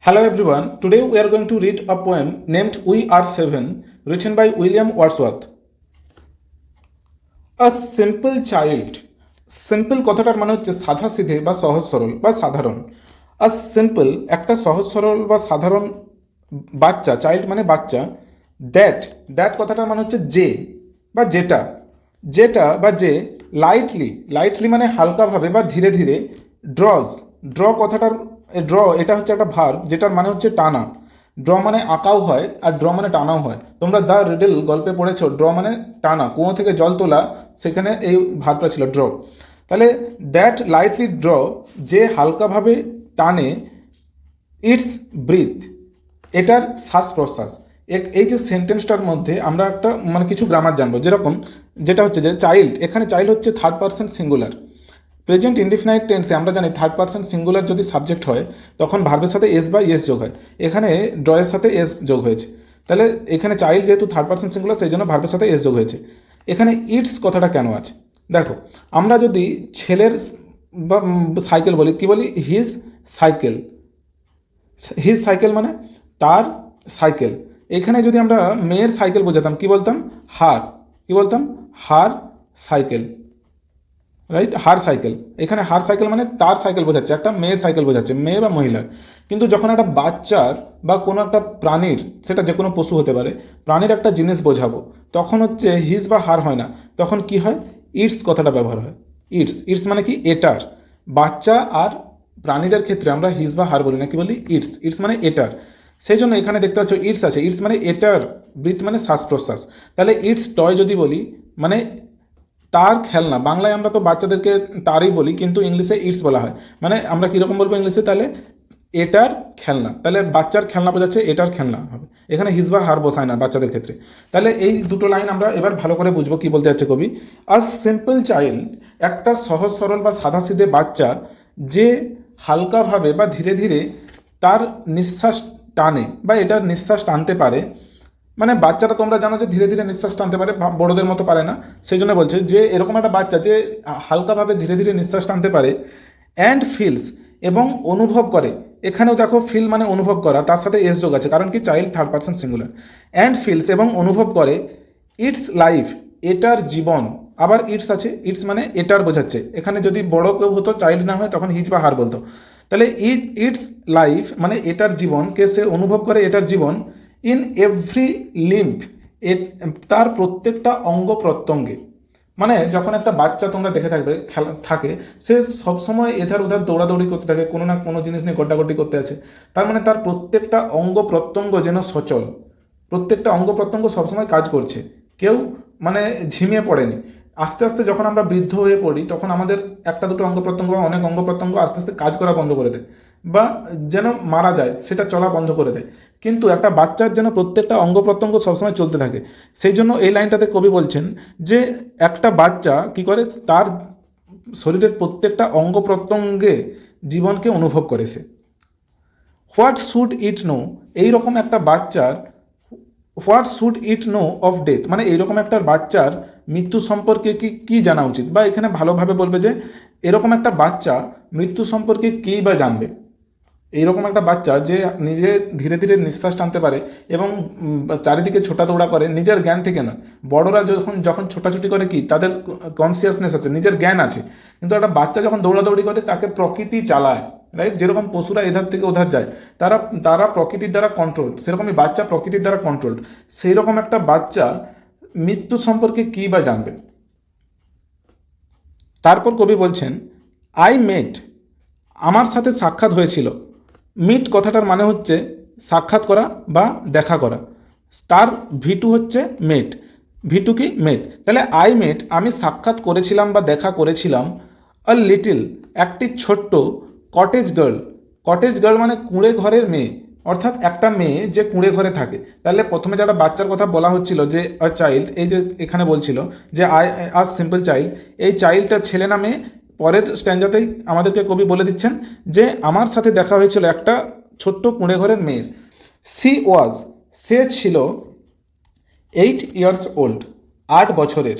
Hello everyone, today we are going to read a poem named We Are Seven, written by William Wordsworth. A simple child. Simple কথাটার মানে হচ্ছে সাদা সিধে বা সহজ সরল বা সাধারণ। আ সিম্পল একটা সহজ সরল বা সাধারণ বাচ্চা, চাইল্ড মানে বাচ্চা। দ্যাট কথাটার মানে হচ্ছে যে বা যেটা বা যে লাইটলি মানে হালকাভাবে বা ধীরে ধীরে ড্র কথাটার এটা হচ্ছে একটা ভার্ব যেটার মানে হচ্ছে টানা। ড্র মানে আঁকাও হয় আর ড্র মানে টানাও হয়। তোমরা দ্য রিডল গল্পে পড়েছো, ড্র মানে টানা, কুয়ো থেকে জল তোলা, সেখানে এই ভার্বটা ছিল ড্র। তাহলে দ্যাট লাইটলি ড্র, যে হালকাভাবে টানে, ইটস ব্রিথ, এটার শ্বাস প্রশ্বাস। এই যে সেন্টেন্সটার মধ্যে আমরা একটা মানে কিছু গ্রামার জানবো, যেটা হচ্ছে যে চাইল্ড, এখানে চাইল্ড হচ্ছে third person singular. Present indefinite টেন্সে আমরা জানি থার্ড পারসন সিঙ্গুলার যদি সাবজেক্ট হয় তখন ভার্বের সাথে এস বা ইয়েস যোগ হয়। এখানে ড্রয়ের সাথে এস যোগ হয়েছে। তাহলে এখানে চাইল্ড যেহেতু থার্ড পারসন সিঙ্গুলার, সেই জন্য ভার্বের সাথে এস যোগ হয়েছে। এখানে ইটস কথাটা কেন আছে দেখো। আমরা যদি ছেলের বা সাইকেল বলি, কি বলি? হিজ সাইকেল মানে তার সাইকেল। এখানে যদি আমরা মেয়ের সাইকেল বোঝাতাম কি বলতাম? হার সাইকেল, রাইট? হার সাইকেল। এখানে হার সাইকেল মানে তার সাইকেল বোঝাচ্ছে, একটা মেয়ের সাইকেল বোঝাচ্ছে, মেয়ে বা মহিলার। কিন্তু যখন একটা বাচ্চার বা কোনো একটা প্রাণীর, সেটা যে কোনো পশু হতে পারে, প্রাণীর একটা জিনিস বোঝাবো, তখন হচ্ছে হিজ বা হার হয় না, তখন কি হয়? ইটস কথাটা ব্যবহার হয়। ইটস মানে কি? এটার। বাচ্চা আর প্রাণীদের ক্ষেত্রে আমরা হিজ বা হার বলি না, কি বলি? ইটস মানে এটার। সেই জন্য এখানে দেখতে পাচ্ছ ইটস আছে। ইটস মানে এটার, ব্রিথ মানে শ্বাস প্রশ্বাস। তাহলে ইটস টয় যদি বলি মানে তার খেলনা। বাংলায় আমরা তো বাচ্চাদেরকে তারই বলি, কিন্তু ইংলিশে ইটস বলা হয়। মানে আমরা কীরকম বলবো ইংলিশে? তাহলে এটার খেলনা, তাহলে বাচ্চার খেলনা বোঝাচ্ছে, এটার খেলনা হবে। এখানে হিজ বা হার বসায় না বাচ্চাদের ক্ষেত্রে। তাহলে এই দুটো লাইন আমরা এবার ভালো করে বুঝবো কী বলতে যাচ্ছে কবি। আ সিম্পল চাইল্ড, একটা সহজ সরল বা সাদাসিধে বাচ্চা, যে হালকাভাবে বা ধীরে ধীরে তার নিঃশ্বাস টানে বা এটার নিঃশ্বাস টানতে পারে। মানে বাচ্চারা তোমরা জানো যে ধীরে ধীরে নিঃশ্বাস টানতে পারে, বড়দের মতো পারে না। সেই জন্য বলছে যে এরকম একটা বাচ্চা যে হালকাভাবে ধীরে ধীরে নিঃশ্বাস টানতে পারে। অ্যান্ড ফিলস, এবং অনুভব করে। এখানেও দেখো ফিল মানে অনুভব করা, তার সাথে এস যোগ আছে, কারণ কি? Child third person singular. And feels এবং অনুভব করে, ইটস লাইফ, এটার জীবন। আবার ইটস আছে, ইটস মানে এটার বোঝাচ্ছে। এখানে যদি বড় কেউ হতো, চাইল্ড না হয়, তখন হিজ বা হার বলতো। তাহলে ইটস লাইফ মানে এটার জীবনকে সে অনুভব করে, এটার জীবন। ইন এভরি লিম্ফ, তার প্রত্যেকটা অঙ্গ প্রত্যঙ্গে। মানে যখন একটা বাচ্চা তোমরা দেখে থাকবে খেলা থাকে, সে সবসময় এধার ওধার দৌড়াদৌড়ি করতে থাকে, কোনো না কোনো জিনিস নিয়ে গড্ডাগড্ডি করতে আছে। তার মানে তার প্রত্যেকটা অঙ্গ প্রত্যঙ্গ যেন সচল, প্রত্যেকটা অঙ্গ প্রত্যঙ্গ সবসময় কাজ করছে, কেউ মানে ঝিমিয়ে পড়েনি। আস্তে আস্তে যখন আমরা বৃদ্ধ হয়ে পড়ি, তখন আমাদের একটা দুটো অঙ্গ প্রত্যঙ্গ বা অনেক অঙ্গ প্রত্যঙ্গ আস্তে আস্তে কাজ করা বন্ধ করে দেয়, বা যেন মারা যায়, সেটা চলা বন্ধ করে দেয়। কিন্তু একটা বাচ্চার যেন প্রত্যেকটা অঙ্গ প্রত্যঙ্গ সবসময় চলতে থাকে। সেই জন্য এই লাইনটাতে কবি বলছেন যে একটা বাচ্চা কি করে? তার শরীরের প্রত্যেকটা অঙ্গ প্রত্যঙ্গে জীবনকে অনুভব করে সে। হোয়াট শুড ইট নো, এইরকম একটা বাচ্চার what should it know of death, মানে এইরকম একটা বাচ্চার মৃত্যু সম্পর্কে কি জানা উচিত, বা এখানে ভালোভাবে বলবে যে এরকম একটা বাচ্চা মৃত্যু সম্পর্কে কী বা জানবে। এইরকম একটা বাচ্চা যে নিজে ধীরে ধীরে নিঃশ্বাস টানতে পারে এবং চারিদিকে ছোটা দৌড়া করে, নিজের জ্ঞান থেকে নয়। বড়রা যখন ছোটাছুটি করে, কি তাদের কনসিয়াসনেস আছে, নিজের জ্ঞান আছে। কিন্তু একটা বাচ্চা যখন দৌড়াদৌড়ি করে, তাকে প্রকৃতি চালায়, রাইট? যেরকম পশুরা এধার থেকে ওধার যায়, তারা প্রকৃতির দ্বারা কন্ট্রোল, সেরকমই বাচ্চা প্রকৃতির দ্বারা কন্ট্রোল। সেই রকম একটা বাচ্চা মৃত্যু সম্পর্কে কী বা জানবে। তারপর কবি বলছেন, আই মেট, আমার সাথে সাক্ষাৎ হয়েছিল। মিট কথাটার মানে হচ্ছে সাক্ষাৎ করা বা দেখা করা। তার ভিটু হচ্ছে মেট, ভিটু কি? মেট। তাহলে আই মেট, আমি সাক্ষাৎ করেছিলাম বা দেখা করেছিলাম। আ লিটিল, একটি ছোট্ট। কটেজ গার্ল মানে কুঁড়ে ঘরের মেয়ে, অর্থাৎ একটা মেয়ে যে কুঁড়ে ঘরে থাকে। তাহলে প্রথমে যারা বাচ্চার কথা বলা হচ্ছিল যে আ চাইল্ড, এই যে এখানে বলছিল যে আ সিম্পল চাইল্ড, এই চাইল্ডটা ছেলে না মেয়ে? পরের স্ট্যান্ডাতেই আমাদেরকে কবি বলে দিচ্ছেন যে আমার সাথে দেখা হয়েছিল একটা ছোট্ট কুঁড়ে ঘরের মেয়ের। সে ছিল 8 years old, 8 বছরের।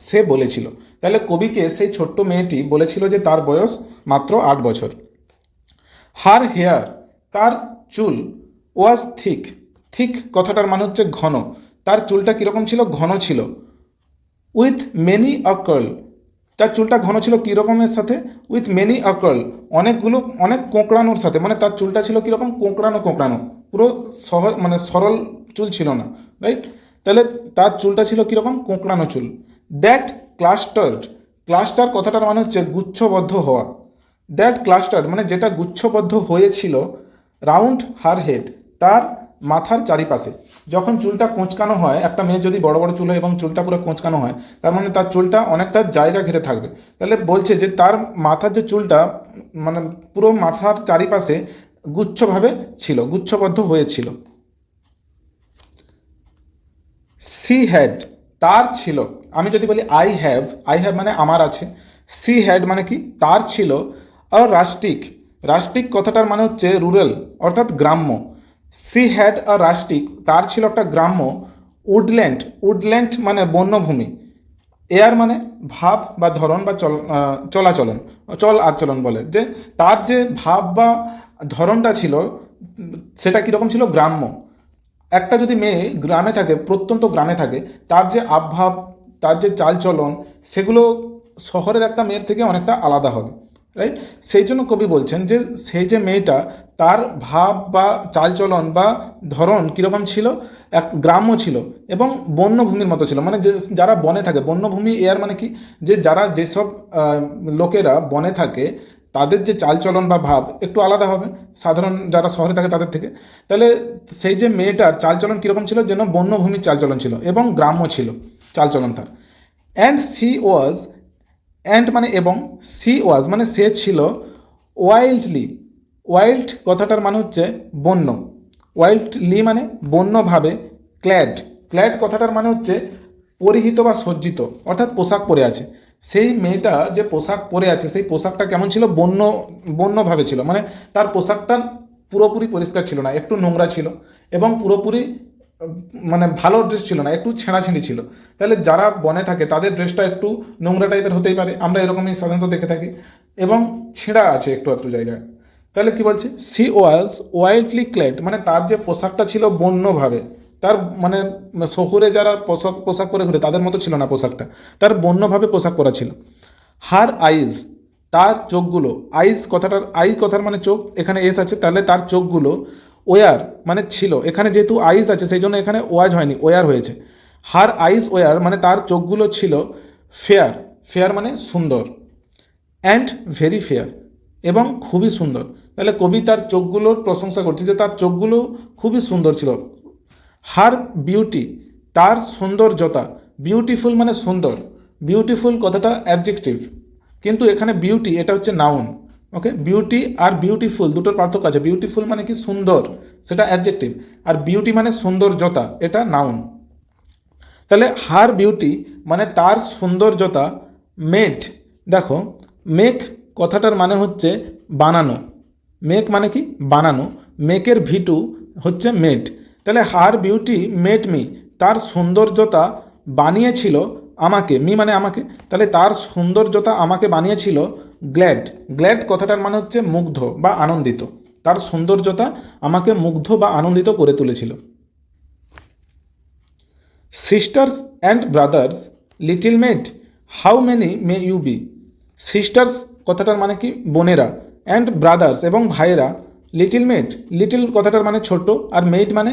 সে বলেছিল। তাহলে কবিকে সেই ছোট্ট মেয়েটি বলেছিল যে তার বয়স মাত্র 8 বছর। হার হেয়ার, তার চুল ওয়াজ থিক, থিক কথাটার মানে হচ্ছে ঘন, তার চুলটা কীরকম ছিল, ঘন ছিল। উইথ মেনি আ কার্ল, তার চুলটা ঘন ছিল কীরকমের সাথে, উইথ মেনি আ কার্ল, অনেক কোঁকড়ানোর সাথে, মানে তার চুলটা ছিল কীরকম, কোঁকড়ানো কোঁকড়ানো, পুরো মানে সরল চুল ছিল না, রাইট। তাহলে তার চুলটা ছিল কীরকম, কোঁকড়ানো চুল। দ্যাট ক্লাস্টার্ড, ক্লাস্টার কথাটার মানে হচ্ছে গুচ্ছবদ্ধ হওয়া। দ্যাট ক্লাস্টার্ড মানে যেটা গুচ্ছবদ্ধ হয়েছিল, রাউন্ড হার হেড, তার মাথার চারিপাশে। যখন চুলটা কোঁচকানো হয়, একটা মেয়ে যদি বড় বড় চুল হয় এবং চুলটা পুরো কোঁচকানো হয়, তার মানে তার চুলটা অনেকটা জায়গা ঘিরে থাকবে। তাহলে বলছে যে তার মাথার যে চুলটা, মানে পুরো মাথার চারিপাশে গুচ্ছভাবে ছিল, গুচ্ছবদ্ধ হয়েছিল। সি হ্যাড, তার ছিল। আমি যদি বলি আই হ্যাভ, আই হ্যাভ মানে আমার আছে। সি হ্যাড মানে কি, তার ছিল। আর রাস্টিক, রাস্টিক কথাটার মানে হচ্ছে রুরাল, অর্থাৎ গ্রাম্য। সি হ্যাড আ রাস্টিক, তার ছিল একটা গ্রাম্য। উডল্যান্ড, উডল্যান্ড মানে বন্যভূমি। এয়ার মানে ভাব বা ধরন বা চলাচলন, চল আচরণ বলে, যে তার যে ভাব বা ধরনটা ছিল সেটা কীরকম ছিল, গ্রাম্য। একটা যদি মেয়ে গ্রামে থাকে, প্রত্যন্ত গ্রামে থাকে, তার যে আবভাব, তার যে চালচলন, সেগুলো শহরের একটা মেয়ের থেকে অনেকটা আলাদা হবে, রাইট। সেই জন্য কবি বলছেন যে সেই যে মেয়েটা, তার ভাব বা চালচলন বা ধরন কীরকম ছিল, এক গ্রাম্য ছিল এবং বন্যভূমির মতো ছিল। মানে যে যারা বনে থাকে, বন্যভূমি এয়ার মানে কি, যে যারা যেসব লোকেরা বনে থাকে, তাদের যে চালচলন বা ভাব একটু আলাদা হবে সাধারণ যারা শহরে থাকে তাদের থেকে। তাহলে সেই যে মেয়েটার চালচলন কীরকম ছিল, যেন বন্যভূমির চালচলন ছিল এবং গ্রাম্য ছিল চালচলন তার। অ্যান্ড সি ওয়াজ, অ্যান্ড মানে এবং, সি ওয়াজ মানে সে ছিল, ওয়াইল্ডলি, ওয়াইল্ড কথাটার মানে হচ্ছে বন্য, ওয়াইল্ডলি মানে বন্যভাবে, ক্ল্যাড, ক্ল্যাড কথাটার মানে হচ্ছে পরিহিত বা সজ্জিত, অর্থাৎ পোশাক পরে আছে। সেই মেয়েটা যে পোশাক পরে আছে, সেই পোশাকটা কেমন ছিল, বন্যভাবে ছিল। মানে তার পোশাকটা পুরোপুরি পরিষ্কার ছিল না, একটু নোংরা ছিল এবং পুরোপুরি মানে ভালো ড্রেস ছিল না, একটু ছেঁড়াছিঁড়ি ছিল। তাহলে যারা বনে থাকে তাদের ড্রেসটা একটু নোংরা টাইপের হতেই পারে, আমরা এরকমই সাধারণত দেখে থাকি, এবং ছেঁড়া আছে একটু একটু জায়গায়। তাহলে কি বলছে, সি ওয়াজ ওয়াইল্ডলি ক্লেড, মানে তার যে পোশাকটা ছিল বন্যভাবে, তার মানে শহুরে যারা পোশাক পোশাক পরে ঘুরে তাদের মতো ছিল না পোশাকটা, তার বন্যভাবে পোশাক পরা ছিল। হার আইজ, তার চোখগুলো, আইজ কথাটার, আই কথার মানে চোখ, এখানে এস আছে, তাহলে তার চোখগুলো, ওয়ার মানে ছিল, এখানে যেহেতু আইজ আছে সেই জন্য এখানে ওয়াজ হয়নি, ওয়ার হয়েছে। হার আইজ ওয়ার মানে তার চোখগুলো ছিল, ফেয়ার, ফেয়ার মানে সুন্দর, অ্যান্ড ভেরি ফেয়ার এবং খুবই সুন্দর। তাহলে কবি তার চোখগুলোর প্রশংসা করছে যে তার চোখগুলো খুবই সুন্দর ছিল। হার বিউটি, তার সৌন্দর্যতা, বিউটিফুল মানে সুন্দর, বিউটিফুল কথাটা অ্যাডজেক্টিভ, কিন্তু এখানে বিউটি এটা হচ্ছে নাউন। ওকে, বিউটি আর বিউটিফুল দুটোর পার্থক্য আছে। বিউটিফুল মানে কি সুন্দর, সেটা অ্যাডজেক্টিভ, আর বিউটি মানে সৌন্দর্যতা, এটা নাউন। তাহলে হার বিউটি মানে তার সৌন্দর্যতা, মেড, দেখো মেক কথাটার মানে হচ্ছে বানানো, মেক মানে কি বানানো, মেকের ভিটু হচ্ছে মেড। তাহলে হার বিউটি মেড মি, তার সৌন্দর্যতা বানিয়েছিল আমাকে, মি মানে আমাকে, তাহলে তার সৌন্দর্যতা আমাকে বানিয়েছিল গ্ল্যাড, গ্ল্যাড কথাটার মানে হচ্ছে মুগ্ধ বা আনন্দিত, তার সৌন্দর্যতা আমাকে মুগ্ধ বা আনন্দিত করে তুলেছিল। Sisters and brothers, little maid, how many may you be. Sisters কথাটার মানে কি বোনেরা, অ্যান্ড ব্রাদার্স এবং ভাইয়েরা, লিটিল মেড, লিটিল কথাটার মানে ছোট্ট, আর মেড মানে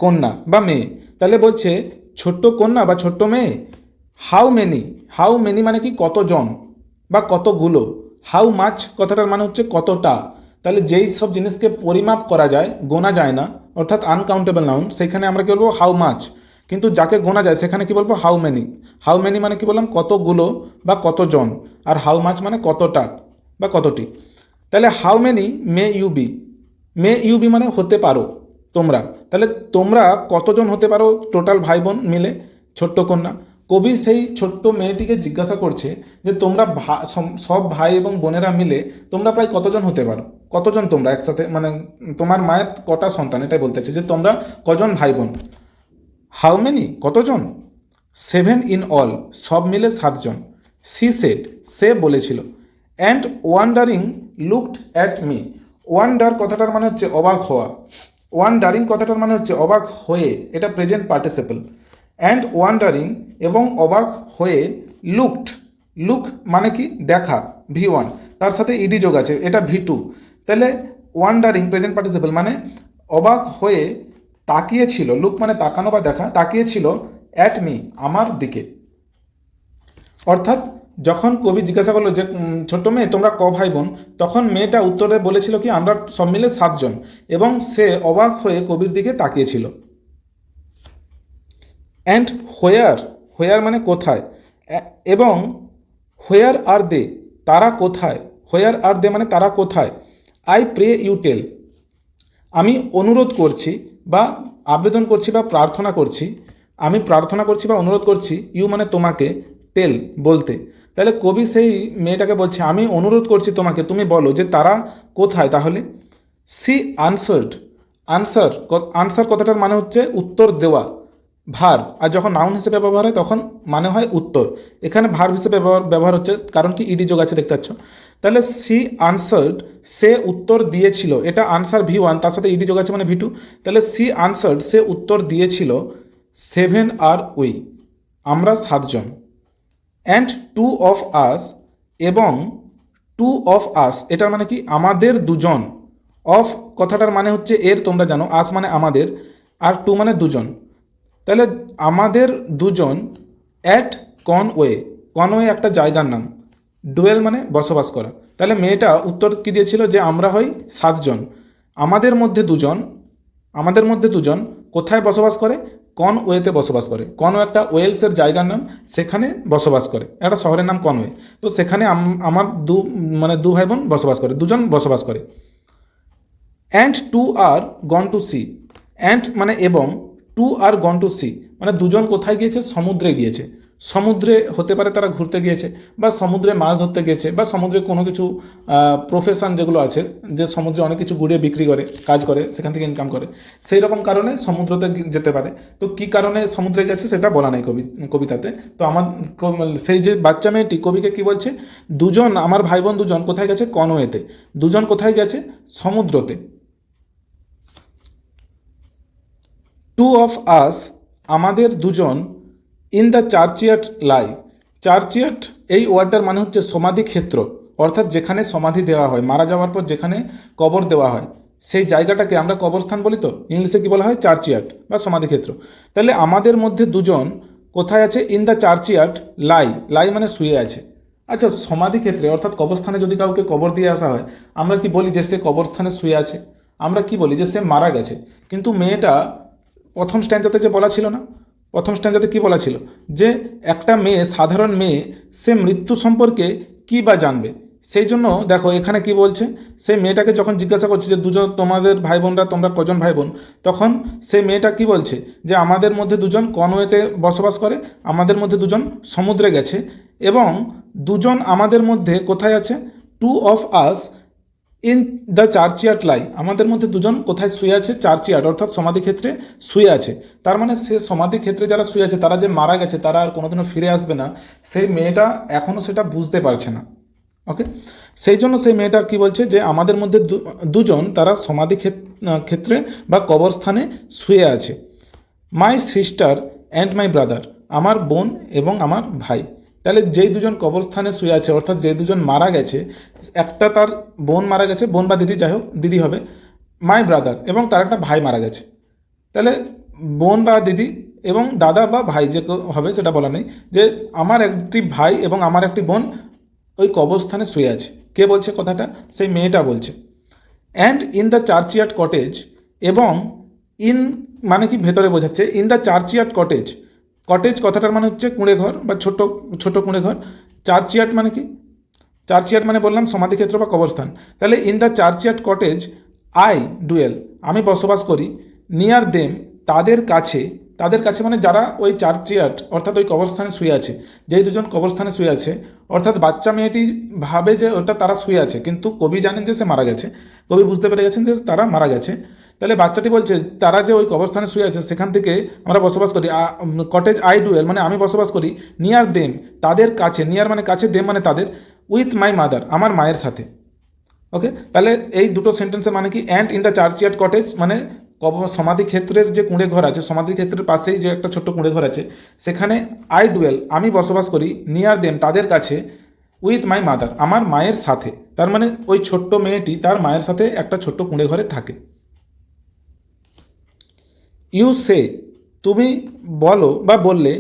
কন্যা বা মেয়ে। তাহলে বলছে ছোট্ট কন্যা বা ছোট্ট মেয়ে। হাউ মেনি, হাউ মেনি মানে কি কতজন বা কতগুলো। হাউ মাছ কথাটার মানে হচ্ছে কতটা। তাহলে যেই সব জিনিসকে পরিমাপ করা যায়, গোনা যায় না, অর্থাৎ আনকাউন্টেবল নাউন, সেখানে আমরা কি বলবো, হাউ মাছ। কিন্তু যাকে গোনা যায় সেখানে কি বলবো, হাউ মেনি। হাউ মেনি মানে কি বললাম, কতগুলো বা কতজন, আর হাউ মাছ মানে কতটা বা কতটি। তাহলে how many may you be, may you be মানে হতে পারো তোমরা। তাহলে তোমরা কতজন হতে পারো টোটাল ভাই বোন মিলে, ছোট্ট কন্যা। কবি সেই ছোট্ট মেয়েটিকে জিজ্ঞাসা করছে যে তোমরা সব ভাই এবং বোনেরা মিলে তোমরা প্রায় কতজন হতে পারো, কতজন তোমরা একসাথে, মানে তোমার মায়ের কটা সন্তান, এটাই বলতেছে যে তোমরা কজন ভাই বোন। হাউ মেনি কতজন, 7 ইন অল সব মিলে 7 জন। সি সেড সে বলেছিল, and wandering looked at me, wonder কথাটার মানে হচ্ছে অবাক হওয়া, ওয়ান্ডারিং কথাটার মানে হচ্ছে অবাক হয়ে, এটা প্রেজেন্ট পার্টিসিপল। অ্যান্ড ওয়ান্ডারিং এবং অবাক হয়ে লুকড, লুক মানে কি দেখা, V1, তার সাথে ইডি যোগ আছে, এটা V2। তাহলে ওয়ান্ডারিং প্রেজেন্ট পার্টিসিপল মানে অবাক হয়ে তাকিয়েছিল, লুক মানে তাকানো বা দেখা, তাকিয়েছিল অ্যাট মি, আমার দিকে। অর্থাৎ যখন কবি জিজ্ঞাসা করলো যে ছোট্ট মেয়ে তোমরা ক ভাই বোন, তখন মেয়েটা উত্তরে বলেছিল কি আমরা সব মিলে 7 জন, এবং সে অবাক হয়ে কবির দিকে তাকিয়েছিল। অ্যান্ড হোয়ার, হোয়ার মানে কোথায়, এবং হোয়ার আর দে, তারা কোথায়, হোয়ার আর দে মানে তারা কোথায়। আই প্রে ইউ টেল, আমি অনুরোধ করছি বা আবেদন করছি বা প্রার্থনা করছি, আমি প্রার্থনা করছি বা অনুরোধ করছি, ইউ মানে তোমাকে, টেল বলতে। তাহলে কবি সেই মেয়েটাকে বলছে আমি অনুরোধ করছি তোমাকে, তুমি বলো যে তারা কোথায়। তাহলে সি আনসার্ড, আনসার, আনসার কথাটার মানে হচ্ছে উত্তর দেওয়া, ভার্ব। আর যখন নাউন হিসেবে ব্যবহার হয় তখন মানে হয় উত্তর। এখানে ভার্ব হিসেবে ব্যবহার হচ্ছে, কারণ কি ইডি যোগ আছে দেখতে পাচ্ছ। তাহলে সি আনসার্ড, সে উত্তর দিয়েছিল, এটা আনসার V1, তার সাথে ইডি যোগ আছে মানে V2। তাহলে সি আনসার্ড, সে উত্তর দিয়েছিল 7 আর উই, আমরা 7 জন। অ্যান্ড 2 অফ আস, এবং 2 অফ আস এটার মানে কি আমাদের দুজন। অফ কথাটার মানে হচ্ছে এর, তোমরা জানো, আস মানে আমাদের, আর 2 মানে দুজন। তাহলে আমাদের দুজন অ্যাট কনওয়ে, কনওয়ে একটা জায়গার নাম, ডুয়েল মানে বসবাস করা। তাহলে মেয়েটা উত্তর কী দিয়েছিল যে আমরা হই 7 জন, আমাদের মধ্যে দুজন, আমাদের মধ্যে দুজন কোথায় বসবাস করে, কনওয়েতে বসবাস করে। কনওয়ে একটা ওয়েলসের জায়গার নাম, সেখানে বসবাস করে, একটা শহরের নাম কনওয়ে। তো সেখানে আমার দু ভাই বোন বসবাস করে, দুজন বসবাস করে। And 2 are gone to sea, and মানে এবং, 2 আর গন টু সি মানে দুজন কোথায় গিয়েছে, সমুদ্রে গিয়েছে। সমুদ্রে হতে পারে তারা ঘুরতে গিয়েছে, বা সমুদ্রে মাছ ধরতে গিয়েছে, বা সমুদ্রে কোনো কিছু প্রফেশন যেগুলো আছে, যে সমুদ্রে অনেক কিছু ঘুরিয়ে বিক্রি করে, কাজ করে, সেখান থেকে ইনকাম করে, সেই রকম কারণে সমুদ্রতে যেতে পারে। তো কী কারণে সমুদ্রে গেছে সেটা বলা নেই কবিতাতে। তো আমার সেই যে বাচ্চা মেয়েটি কবিকে কি বলছে, দুজন আমার ভাই বোন দুজন কোথায় গেছে, কনওয়েতে। দুজন কোথায় গেছে, সমুদ্রতে। 2 অফ আস, আমাদের দুজন, ইন দ্য চার্চিয়ার্ড লাই, চার্চিয়ার্ড এই ওয়ার্ডটার মানে হচ্ছে সমাধি ক্ষেত্র, অর্থাৎ যেখানে সমাধি দেওয়া হয়, মারা যাওয়ার পর যেখানে কবর দেওয়া হয়, সেই জায়গাটাকে আমরা কবরস্থান বলি। তো ইংলিশে কী বলা হয়, চার্চিয়ার্ড বা সমাধি ক্ষেত্র। তাহলে আমাদের মধ্যে দুজন কোথায় আছে, ইন দ্য চার্চিয়ার্ড লাই, লাই মানে শুয়ে আছে। আচ্ছা, সমাধি ক্ষেত্রে অর্থাৎ কবরস্থানে যদি কাউকে কবর দিয়ে আসা হয়, আমরা কি বলি যে সে কবরস্থানে শুয়ে আছে, আমরা কি বলি যে সে মারা গেছে। কিন্তু মেয়েটা প্রথম স্ট্যান্ডাতে যে বলা ছিল না, প্রথম স্ট্যান্ডাতে কী বলা ছিল, যে একটা মেয়ে, সাধারণ মেয়ে, সে মৃত্যু সম্পর্কে কী বা জানবে। সেই জন্য দেখো এখানে কি বলছে, সেই মেয়েটাকে যখন জিজ্ঞাসা করছে যে দুজন তোমাদের ভাই বোনরা, তোমরা কজন ভাই বোন, তখন সেই মেয়েটা কি বলছে যে আমাদের মধ্যে দুজন কনওয়েতে বসবাস করে, আমাদের মধ্যে দুজন সমুদ্রে গেছে, এবং দুজন আমাদের মধ্যে কোথায় আছে, 2 অফ আস ইন দ্য চার্চিয়ার্ড লাই, আমাদের মধ্যে দুজন কোথায় শুয়ে আছে, চার্চিয়ার্ড অর্থাৎ সমাধিক্ষেত্রে শুয়ে আছে। তার মানে সে সমাধিক্ষেত্রে যারা শুয়ে আছে, তারা যে মারা গেছে, তারা আর কোনোদিনও ফিরে আসবে না, সেই মেয়েটা এখনও সেটা বুঝতে পারছে না। ওকে, সেই জন্য সেই মেয়েটা কি বলছে যে আমাদের মধ্যে দুজন তারা সমাধি ক্ষেত্রে বা কবরস্থানে শুয়ে আছে। My sister and my brother, আমার বোন এবং আমার ভাই। তাহলে যেই দুজন কবরস্থানে শুয়ে আছে, অর্থাৎ যে দুজন মারা গেছে, একটা তার বোন মারা গেছে, বোন বা দিদি, যাই হোক দিদি হবে, মাই ব্রাদার, এবং তার একটা ভাই মারা গেছে। তাহলে বোন বা দিদি এবং দাদা বা ভাই যে হবে সেটা বলা নেই, যে আমার একটি ভাই এবং আমার একটি বোন ওই কবরস্থানে শুয়ে আছে। কে বলছে কথাটা, সেই মেয়েটা বলছে। And in the churchyard cottage, এবং ইন মানে কি ভেতরে বোঝাচ্ছে, in the churchyard cottage, cottage কথাটার মানে হচ্ছে কুঁড়ে ঘর বা ছোট ছোট কুঁড়ে ঘর। চার্চিয়ার্ড মানে কি, চার্চিয়ার্ড মানে বললাম সমাধিক্ষেত্র বা কবরস্থান। তাহলে in the churchyard cottage I dwell, আমি বসবাস করি, নিয়ার দেম, তাদের কাছে, তাদের কাছে মানে যারা ওই চার্চিয়ার্ড অর্থাৎ ওই কবরস্থানে শুয়ে আছে, যেই দুজন কবরস্থানে শুয়ে আছে, অর্থাৎ বাচ্চা মেয়েটি ভাবে যে ওটা তারা শুয়ে আছে, কিন্তু কবি জানেন যে সে মারা গেছে, কবি বুঝতে পেরে গেছেন যে তারা মারা গেছে। তাহলে বাচ্চাটি বলছে তারা যে ওই কবরস্থানে শুয়ে আছে সেখান থেকে আমরা বসবাস করি, কটেজ আই ডুয়েল মানে আমি বসবাস করি, নিয়ার দেম তাদের কাছে, নিয়ার মানে কাছে, দেম মানে তাদের, উইথ মাই মাদার আমার মায়ের সাথে। ওকে, তাহলে এই দুটো সেন্টেন্সের মানে কি, অ্যান্ড ইন দ্য চার্চইয়ার্ড কটেজ মানে সমাধি ক্ষেত্রের যে কুঁড়ে ঘর আছে, সমাধি ক্ষেত্রের পাশেই যে একটা ছোট্ট কুঁড়ে ঘর আছে, সেখানে আই ডুয়েল আমি বসবাস করি, নিয়ার দেম তাদের কাছে, উইথ মাই মাদার আমার মায়ের সাথে। তার মানে ওই ছোট্ট মেয়েটি তার মায়ের সাথে একটা ছোট্ট কুঁড়ে ঘরে থাকে। ইউ সে তুমি বলো বা বললে,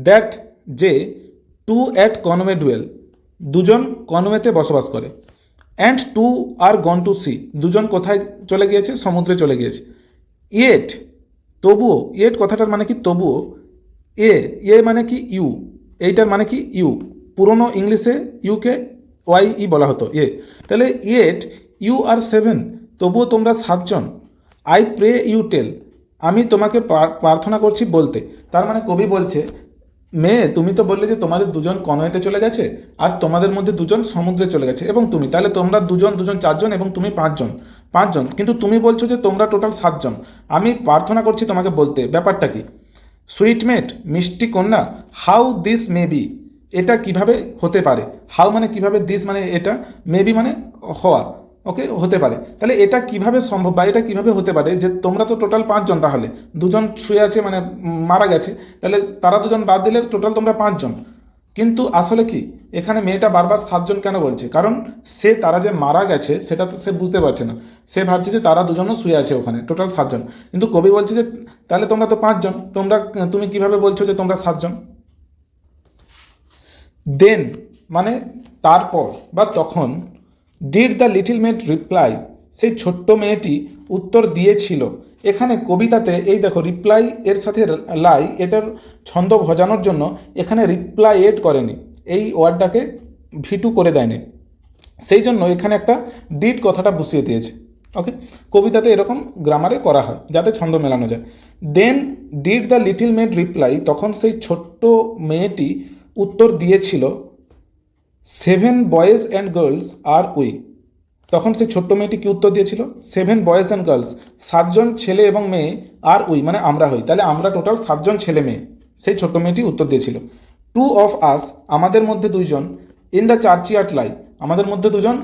দ্যাট যে টু অ্যাট কনওয়ে ডুয়েল দুজন কনওয়েতে বসবাস করে, and two are gone to sea দুজন কোথায় চলে গিয়েছে, সমুদ্রে চলে গিয়েছে। ইয়েট তবুও, ইয়েট কথাটার মানে কি তবুও, এ মানে কি ইউ, এইটার মানে কি ইউ, পুরনো ইংলিশে ইউকে ওয়াই ই বলা হতো এ, তাহলে ইয়েট ইউ আর 7 তবুও তোমরা 7জন, আই প্রে ইউ টেল আমি তোমাকে প্রার্থনা করছি বলতে। তার মানে কবি বলছে, মেয়ে তুমি তো বললে যে তোমাদের দুজন কনওয়েতে চলে গেছে আর তোমাদের মধ্যে দুজন সমুদ্রে চলে গেছে এবং তুমি, তাহলে তোমরা দুজন 4জন এবং তুমি 5জন, কিন্তু তুমি বলছো যে তোমরা টোটাল 7জন। আমি প্রার্থনা করছি তোমাকে বলতে, ব্যাপারটা কি? সুইটমেট মিষ্টি কন্যা, হাউ দিস মে বি এটা কিভাবে হতে পারে, হাউ মানে কিভাবে, দিস মানে এটা, মেবি মানে হওয়া, ওকে হতে পারে। তাহলে এটা কিভাবে সম্ভব বা এটা কিভাবে হতে পারে যে তোমরা তো টোটাল 5জন, তাহলে দুজন শুয়ে আছে মানে মারা গেছে, তাহলে তারা দুজন বাদ দিলে টোটাল তোমরা 5জন। কিন্তু আসলে কি এখানে মেয়েটা বারবার 7জন কেন বলছে? কারণ সে তারা যে মারা গেছে সেটা তো সে বুঝতে পারছে না, সে ভাবছে যে তারা দুজনও শুয়ে আছে ওখানে, টোটাল 7জন। কিন্তু কবি বলছে যে তাহলে তোমরা তো 5জন, তুমি কিভাবে বলছো যে তোমরা 7জন? দেন মানে তারপর বা তখন, did the little maid reply সেই ছোট্ট মেয়েটি উত্তর দিয়েছিল। এখানে কবিতাতে এই দেখো রিপ্লাই এর সাথে লাই, এটার ছন্দ ভজানোর জন্য এখানে রিপ্লাই এড করেনি, এই ওয়ার্ডটাকে ভিটু করে দেয়নি, সেই জন্য এখানে একটা ডিড কথাটা বসিয়ে দিয়েছে। ওকে, কবিতাতে এরকম গ্রামারে করা হয় যাতে ছন্দ মেলানো যায়। Then did the little maid reply তখন সেই ছোট্ট মেয়েটি উত্তর দিয়েছিল, 7 boys and girls are we তখন সেই ছোট্ট মেয়েটি কি উত্তর দিয়েছিল? 7 বয়েজ অ্যান্ড গার্লস 7জন ছেলে এবং মেয়ে, আর উই মানে আমরা হই, তাহলে আমরা টোটাল 7জন ছেলে মেয়ে, সেই ছোট্ট মেয়েটি উত্তর দিয়েছিল। 2 অফ আস আমাদের মধ্যে 2জন, ইন দ্য চার্চইয়ার্ড লাই আমাদের মধ্যে 2জন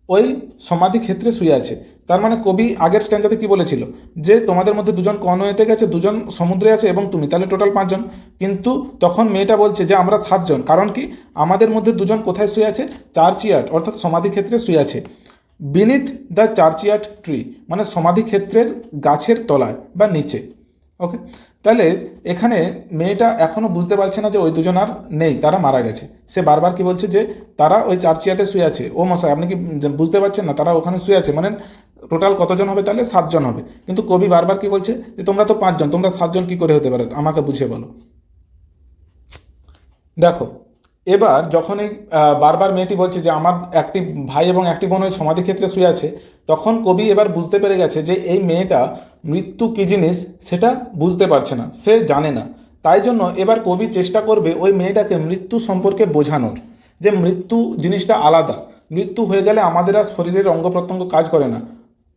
ওই সমাধি ক্ষেত্রে শুয়ে আছে। তার মানে কবি আগের স্ট্যান্ডাতে কি বলেছিল যে তোমাদের মধ্যে 2জন কনওয়েতে গেছে, 2জন সমুদ্রে আছে এবং তুমি, তাহলে টোটাল 5জন। কিন্তু তখন মেয়েটা বলছে যে আমরা 7জন, কারণ কি আমাদের মধ্যে 2জন কোথায় শুয়ে আছে? চার্চইয়ার্ড অর্থাৎ সমাধি ক্ষেত্রে শুয়ে আছে। বিনিথ দ্য চার্চইয়ার্ড ট্রি মানে সমাধি ক্ষেত্রের গাছের তলায় বা নিচে। ওকে, তাহলে এখানে মেয়েটা এখনও বুঝতে পারছে না যে ওই 2জন আর নেই, তারা মারা গেছে। সে বারবার কি বলছে যে তারা ওই চার্চইয়ার্ডে শুয়ে আছে। ও মশাই আপনি কি বুঝতে পারছেন না তারা ওখানে শুয়ে আছে, মানে টোটাল কতজন হবে? তাহলে 7জন হবে। কিন্তু কবি বারবার কি বলছে যে তোমরা তো 5জন, তোমরা 7জন কি করে হতে পারে, আমাকে বুঝিয়ে বলো। দেখো এবার যখন এই বারবার মেয়েটি বলছে যে আমার একটি ভাই এবং একটি বোন ওই সমাধি ক্ষেত্রে শুয়ে আছে, তখন কবি এবার বুঝতে পেরে গেছে যে এই মেয়েটা মৃত্যু কী জিনিস সেটা বুঝতে পারছে না, সে জানে না। তাই জন্য এবার কবি চেষ্টা করবে ওই মেয়েটাকে মৃত্যু সম্পর্কে বোঝানোর, যে মৃত্যু জিনিসটা আলাদা, মৃত্যু হয়ে গেলে আমাদের আর শরীরের অঙ্গ প্রত্যঙ্গ কাজ করে না,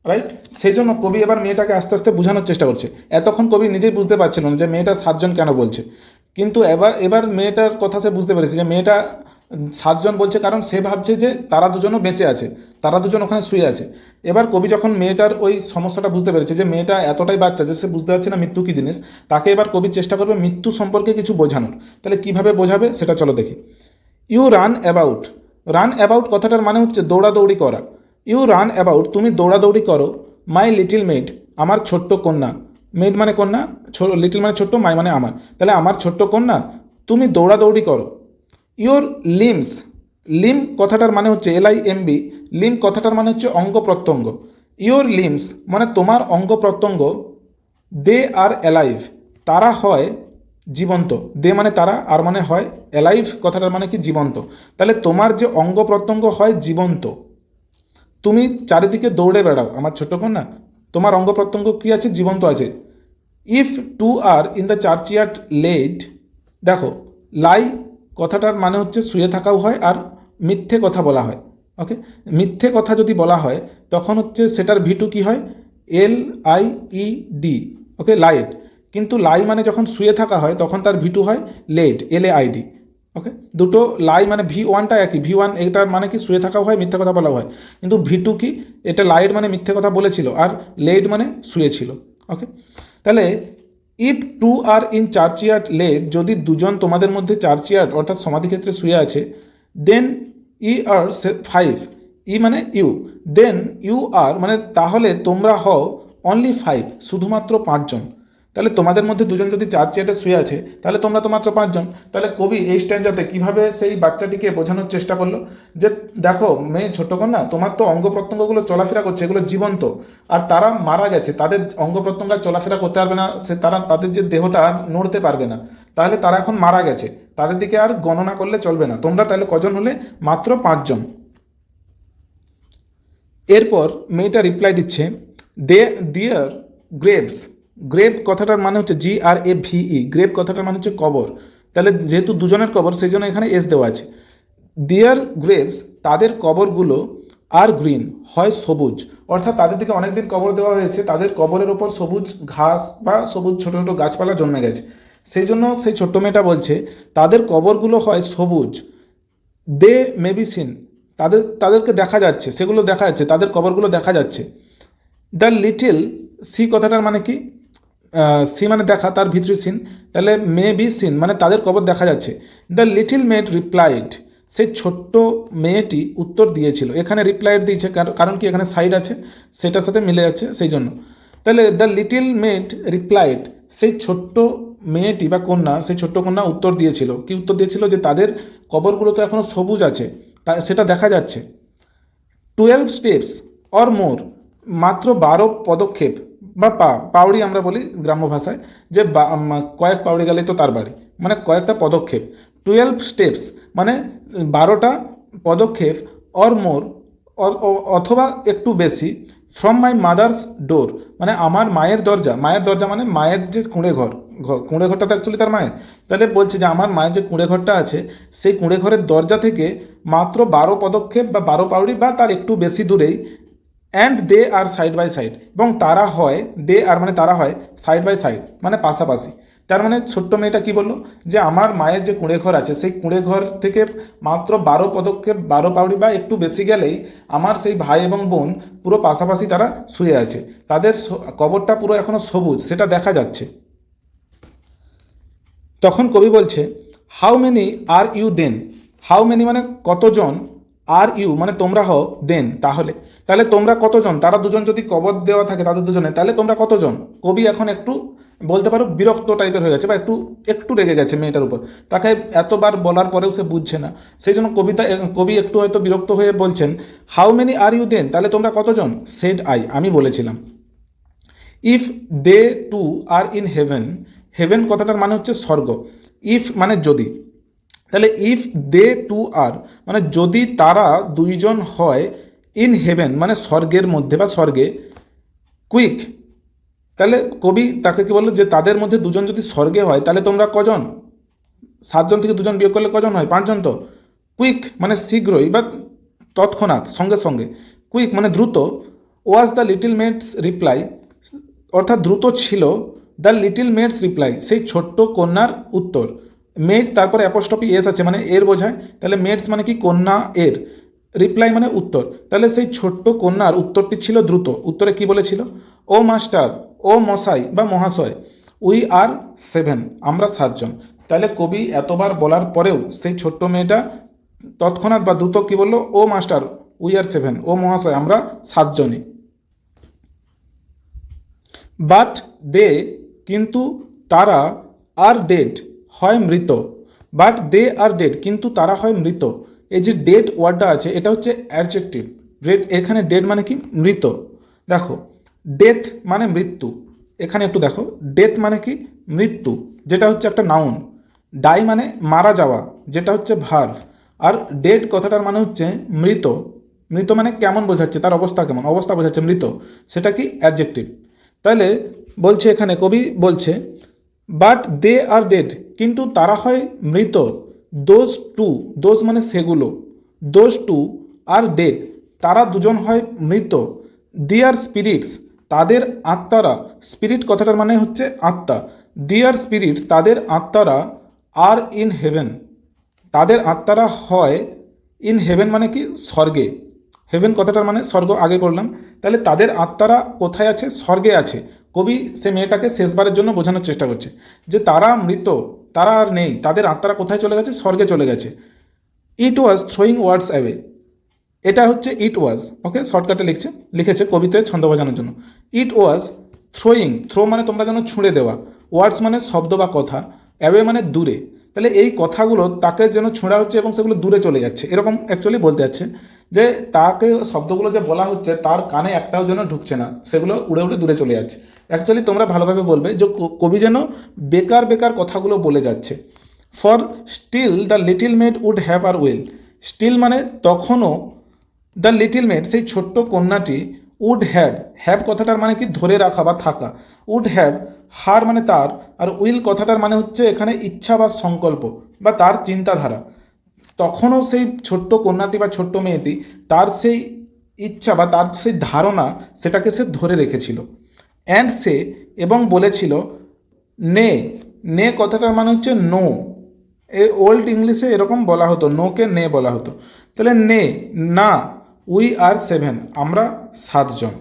রাইট? সেই জন্য কবি এবার মেয়েটাকে আস্তে আস্তে বোঝানোর চেষ্টা করছে। এতক্ষণ কবি নিজেই বুঝতে পারছিল না যে মেয়েটা 7জন কেন বলছে, কিন্তু এবার মেয়েটার কথা সে বুঝতে পেরেছে যে মেয়েটা 7জন বলছে কারণ সে ভাবছে যে তারা দুজনও বেঁচে আছে, তারা দুজন ওখানে শুয়ে আছে। এবার কবি যখন মেয়েটার ওই সমস্যাটা বুঝতে পেরেছে যে মেয়েটা এতটাই বাচ্চা যে সে বুঝতে পারছে না মৃত্যু কী জিনিস, তাকে এবার কবি চেষ্টা করবে মৃত্যু সম্পর্কে কিছু বোঝানোর। তাহলে কিভাবে বোঝাবে সেটা চলো দেখি। You run about, run about কথাটার মানে হচ্ছে দৌড়াদৌড়ি করা। ইউ রান অ্যাবাউট তুমি দৌড়াদৌড়ি করো, মাই লিটিল মেড আমার ছোট্ট কন্যা, মেড মানে কন্যা, লিটিল মানে ছোট্ট, মাই মানে আমার, তাহলে আমার ছোট্ট কন্যা তুমি দৌড়াদৌড়ি করো। ইওর লিমস, লিম কথাটার মানে হচ্ছে LIMB, লিম কথাটার মানে হচ্ছে অঙ্গ প্রত্যঙ্গ। ইওর লিমস মানে তোমার অঙ্গ প্রত্যঙ্গ, দে আর অ্যালাইভ তারা হয় জীবন্ত, দে মানে তারা আর মানে হয় অ্যালাইভ কথাটার মানে কি জীবন্ত, তাহলে তোমার যে অঙ্গ প্রত্যঙ্গ হয় জীবন্ত, তুমি চারিদিকে দৌড়ে বেড়াও আমার ছোট্ট কন্যা, তোমার অঙ্গ প্রত্যঙ্গ কী আছে? জীবন্ত আছে। If two are in the churchyard laid, দেখো লাই কথাটার মানে হচ্ছে শুয়ে থাকাও হয় আর মিথ্যে কথা বলা হয়। ওকে, মিথ্যে কথা যদি বলা হয় তখন হচ্ছে সেটার ভিটু কি হয়? LIED, ওকে লাইড। কিন্তু লাই মানে যখন শুয়ে থাকা হয় তখন তার ভিটু হয় লেড, LAID। ওকে, দুটো লাই মানে V1টা একই, V1 এটার মানে কি শুয়ে থাকাও হয়, মিথ্যে কথা বলা হয়, কিন্তু V2 কি, এটা লাইড মানে মিথ্যে কথা বলেছিল, আর লেড মানে শুয়েছিল। ওকে, তাহলে if two are in churchyard laid, যদি দুজন তোমাদের মধ্যে চার্চিয়ার্ড অর্থাৎ সমাধিক্ষেত্রে শুয়ে আছে, দেন ই আর 5, ই মানে ইউ, দেন ইউ আর মানে তাহলে তোমরা হও অনলি 5, শুধুমাত্র 5জন। তাহলে তোমাদের মধ্যে দুজন যদি চার্চিয়ার্ডে শুয়ে আছে তাহলে তোমরা তো মাত্র 5জন। তাহলে কবি এই স্ট্যান্ডাতে কীভাবে সেই বাচ্চাটিকে বোঝানোর চেষ্টা করলো যে দেখো মেয়ে, ছোট কন্যা, তোমার তো অঙ্গ প্রত্যঙ্গগুলো চলাফেরা করছে, এগুলো জীবন্ত, আর তারা মারা গেছে, তাদের অঙ্গ প্রত্যঙ্গ চলাফেরা করতে পারবে না, তাদের যে দেহটা আর নড়তে পারবে না, তাহলে তারা এখন মারা গেছে, তাদের দিকে আর গণনা করলে চলবে না। তোমরা তাহলে কজন হলে? মাত্র 5জন। এরপর মেয়েটা রিপ্লাই দিচ্ছে, দিয়ার গ্রেভস, গ্রেভ কথাটার মানে হচ্ছে GRAVE, গ্রেভ কথাটার মানে হচ্ছে কবর। তাহলে যেহেতু দুজনের কবর সেই জন্য এখানে এস দেওয়া আছে। দিয়ার গ্রেভস, তাদের কবরগুলো আর গ্রিন, হয় সবুজ, অর্থাৎ তাদের দিকে অনেকদিন কবর দেওয়া হয়েছে, তাদের কবরের ওপর সবুজ ঘাস বা সবুজ ছোটো ছোটো গাছপালা জন্মে গেছে, সেই জন্য সেই ছোট্ট মেয়েটা বলছে তাদের কবরগুলো হয় সবুজ। দে মে বি সিন, তাদেরকে দেখা যাচ্ছে, সেগুলো দেখা যাচ্ছে, তাদের কবরগুলো দেখা যাচ্ছে। দ্য লিটিল সি কথাটার মানে কি, সি মানে দেখা, তার ভিতরে সিন, তাহলে মে বি সিন মানে তাদের কবর দেখা যাচ্ছে। দ্য লিটিল মেড রিপ্লাইড, সেই ছোট্ট মেয়েটি উত্তর দিয়েছিল, এখানে রিপ্লাইড দিয়েছে কারণ কি এখানে সাইড আছে, সেটার সাথে মিলে যাচ্ছে সেই জন্য। তাহলে দ্য লিটিল মেড রিপ্লাইড, সেই ছোট্ট মেয়েটি বা কন্যা, সেই ছোট্ট কন্যা উত্তর দিয়েছিল, কি উত্তর দিয়েছিল? যে তাদের কবরগুলো তো এখনও সবুজ আছে, সেটা দেখা যাচ্ছে। 12 স্টেপস অর মোর, মাত্র 12 পদক্ষেপ বা পাউড়ি আমরা বলি গ্রাম্য ভাষায়, যে কয়েক পাউড়ি গেলেই তো তার বাড়ি, মানে কয়েকটা পদক্ষেপ। 12 স্টেপস মানে 12টা পদক্ষেপ, অর মোর অথবা একটু বেশি, ফ্রম মাই মাদার্স ডোর মানে আমার মায়ের দরজা, মায়ের দরজা মানে মায়ের যে কুঁড়ে ঘরটা তো অ্যাকচুয়ালি তার মায়ের। তাহলে বলছে যে আমার মায়ের যে কুঁড়ে ঘরটা আছে সেই কুঁড়ে ঘরের দরজা থেকে মাত্র 12 পদক্ষেপ বা 12 পাউড়ি বা তার একটু বেশি দূরেই, and they are side by side, এবং তারা হয়, দে আর মানে তারা হয়, সাইড বাই সাইড মানে পাশাপাশি। তার মানে ছোট্ট মেয়েটা কি বললো? যে আমার মায়ের যে কুঁড়ে ঘর আছে সেই কুঁড়ে ঘর থেকে মাত্র 12 পদক্ষেপ, 12 পাউড়ি বা একটু বেশি গেলেই আমার সেই ভাই এবং বোন পুরো পাশাপাশি তারা শুয়ে আছে, তাদের কবরটা পুরো এখনও সবুজ, সেটা দেখা যাচ্ছে। তখন কবি বলছে, how many are you then, how many মানে কতজন, আর ইউ মানে তোমরা হও, দেন তাহলে তোমরা কতজন, তারা দুজন যদি কবর দেওয়া থাকে তাদের দুজনে, তাহলে তোমরা কতজন? কবি এখন একটু বলতে পারো বিরক্ত টাইপের হয়ে গেছে, বা একটু রেগে গেছে মেয়েটার উপর, তাকে এতবার বলার পরেও সে বুঝছে না, সেই জন্য কবি একটু হয়তো বিরক্ত হয়ে বলছেন, how many are you then, তাহলে তোমরা কতজন? সেড আই, আমি বলেছিলাম। If they two are in heaven, heaven কথাটার মানে হচ্ছে স্বর্গ, ইফ মানে যদি, তাহলে ইফ দে টু আর মানে যদি তারা দুইজন হয়, ইন হেভেন মানে স্বর্গের মধ্যে বা স্বর্গে, কুইক, তাহলে কবি তাকে কি বললো? যে তাদের মধ্যে দুজন যদি স্বর্গে হয় তাহলে তোমরা কজন? 7জন থেকে 2জন বিয়োগ করলে কজন হয়? 5জন তো। কুইক মানে শীঘ্রই বা তৎক্ষণাৎ, সঙ্গে সঙ্গে, কুইক মানে দ্রুত। Was the little meds reply, অর্থাৎ দ্রুত ছিল দ্য লিটিল মেডস রিপ্লাই, সেই ছোট্ট কন্যার উত্তর। মেড তারপরে অ্যাপোস্ট্রফি এস আছে মানে এর বোঝায়, তাহলে মেডস মানে কি? কন্যা এর, রিপ্লাই মানে উত্তর, তাহলে সেই ছোট্ট কন্যার উত্তরটি ছিল দ্রুত। উত্তরে কি বলেছিল? ও মাস্টার, ও মশাই বা মহাশয়, উই আর 7, আমরা 7জন। তাহলে কবি এতবার বলার পরেও সেই ছোট্ট মেয়েটা তৎক্ষণাৎ বা দ্রুত কি বললো? ও মাস্টার, উই আর 7, ও মহাশয়, আমরা 7জনই। বাট দে, কিন্তু তারা, আর ডেড হয় মৃত, বাট দে আর ডেড কিন্তু তারা হয় মৃত। এই যে ডেড ওয়ার্ডটা আছে এটা হচ্ছে অ্যাডজেক্টিভ, এখানে ডেড মানে কি? মৃত। দেখো, ডেথ মানে মৃত্যু, এখানে একটু দেখো, ডেথ মানে কি? মৃত্যু, যেটা হচ্ছে একটা নাউন। ডাই মানে মারা যাওয়া, যেটা হচ্ছে ভার্ভ। আর ডেড কথাটার মানে হচ্ছে মৃত। মৃত মানে কেমন বোঝাচ্ছে? তার অবস্থা কেমন, অবস্থা বোঝাচ্ছে মৃত, সেটা কি? অ্যাডজেক্টিভ। তাহলে বলছে এখানে কবি বলছে, বাট দে আর ডেড কিন্তু তারা হয় মৃত। দোজ টু, দোজ মানে সেগুলো, দোজ টু আর ডেড তারা দুজন হয় মৃত। দিয়ার স্পিরিটস তাদের আত্মারা, স্পিরিট কথাটার মানে হচ্ছে আত্মা, দিয়ার স্পিরিটস তাদের আত্মারা, আর ইন হেভেন তাদের আত্মারা হয় ইন হেভেন মানে কি স্বর্গে, হেভেন কথাটার মানে স্বর্গ, আগে বললাম। তাহলে তাদের আত্মারা কোথায় আছে? স্বর্গে আছে। কবি সে মেয়েটাকে শেষবারের জন্য বোঝানোর চেষ্টা করছে যে তারা মৃত, তারা আর নেই, তাদের আত্মারা কোথায় চলে গেছে? স্বর্গে চলে গেছে। ইট ওয়াজ থ্রোয়িং ওয়ার্ডস অ্যাওয়ে, এটা হচ্ছে ইট ওয়াজ, ওকে, শর্টকাটে লিখেছে কবিতে ছন্দ বোঝানোর জন্য। ইট ওয়াজ থ্রোয়িং, থ্রো মানে তোমরা যেন ছুঁড়ে দেওয়া, ওয়ার্ডস মানে শব্দ বা কথা, অ্যাওয়ে মানে দূরে। তাহলে এই কথাগুলো তাকে যেন ছোঁড়া হচ্ছে এবং সেগুলো দূরে চলে যাচ্ছে, এরকম অ্যাকচুয়ালি বলতে যাচ্ছে যে তাকে শব্দগুলো যে বলা হচ্ছে তার কানে একটাও যেন ঢুকছে না, সেগুলো উড়ে উড়ে দূরে চলে যাচ্ছে। অ্যাকচুয়ালি তোমরা ভালোভাবে বলবে যে কবি যেন বেকার বেকার কথাগুলো বলে যাচ্ছে। For still the little made would have আর উইল, স্টিল মানে তখনও, দ্য লিটিল মেড সেই ছোট্ট কন্যাটি, উড হ্যাভ, হ্যাভ কথাটার মানে কি? ধরে রাখা বা থাকা। উড হ্যাভ, হার মানে তার, আর উইল কথাটার মানে হচ্ছে এখানে ইচ্ছা বা সংকল্প বা তার চিন্তাধারা। তখনও সেই ছোট্ট কন্যাটি বা ছোট্ট মেয়েটি তার সেই ইচ্ছা বা তার সেই ধারণা, সেটাকে সে ধরে রেখেছিল। অ্যান্ড সে, এবং বলেছিল, নে, নে কথাটার মানে হচ্ছে নো। ওল্ড ইংলিশে এরকম বলা হতো, নোকে নে বলা হতো। তাহলে নে, না, উই আর 7, আমরা 7 জন।